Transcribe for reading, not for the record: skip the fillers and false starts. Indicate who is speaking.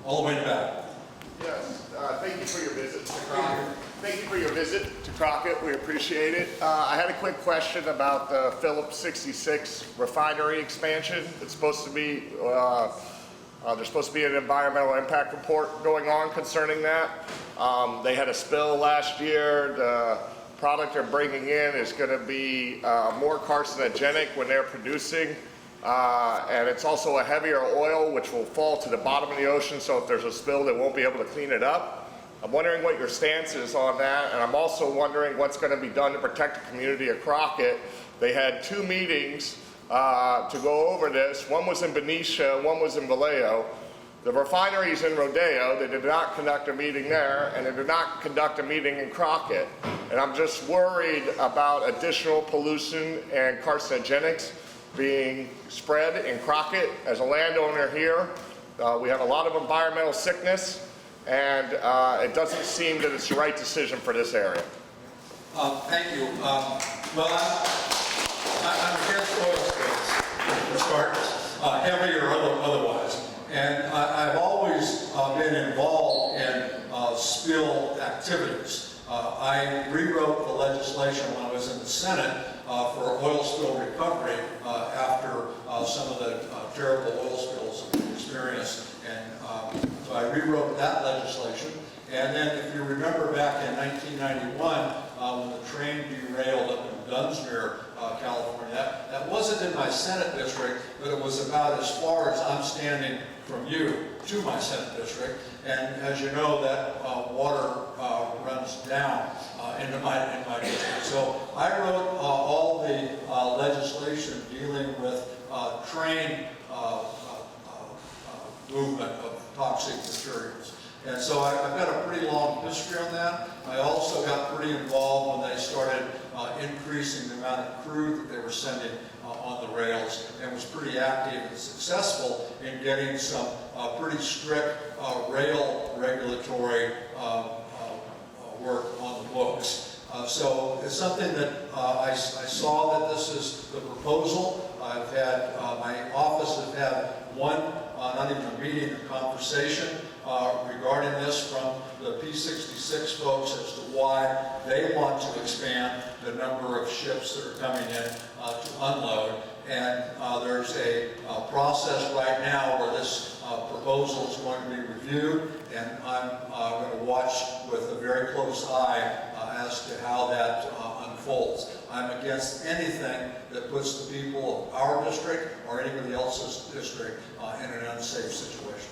Speaker 1: all the way in the back.
Speaker 2: Yes, thank you for your visit to Crockett. Thank you for your visit to Crockett. We appreciate it. I had a quick question about the Phillips 66 refinery expansion. It's supposed to be, there's supposed to be an environmental impact report going on concerning that. They had a spill last year. The product they're bringing in is going to be more carcinogenic when they're producing. And it's also a heavier oil which will fall to the bottom of the ocean, so if there's a spill they won't be able to clean it up. I'm wondering what your stance is on that, and I'm also wondering what's going to be done to protect the community of Crockett. They had 2 meetings to go over this. One was in Benicia, one was in Vallejo. The refinery's in Rodeo. They did not conduct a meeting there, and they did not conduct a meeting in Crockett. And I'm just worried about additional pollution and carcinogenics being spread in Crockett. As a landowner here, we have a lot of environmental sickness, and it doesn't seem that it's the right decision for this area.
Speaker 1: Thank you. Well, I'm against oil spills, for starters, heavy or otherwise. And I've always been involved in spill activities. I rewrote the legislation when I was in the Senate for oil spill recovery after some of the terrible oil spills that we experienced. And so I rewrote that legislation. And then if you remember back in 1991, when the train derailed up in Dunsmuir, California, that wasn't in my Senate district, but it was about as far as I'm standing from you to my Senate district. And as you know, that water runs down in my district. So I wrote all the legislation dealing with train movement of toxic materials. And so I've got a pretty long history on that. I also got pretty involved when they started increasing the amount of crude that they were sending on the rails, and was pretty active and successful in getting some pretty strict rail regulatory work on the books. So it's something that I saw that this is the proposal. I've had, my office has had one, not even a meeting, a conversation regarding this from the P66 folks as to why they want to expand the number of ships that are coming in to unload. And there's a process right now where this proposal is going to be reviewed, and I'm going to watch with a very close eye as to how that unfolds. I'm against anything that puts the people of our district or anybody else's district in an unsafe situation.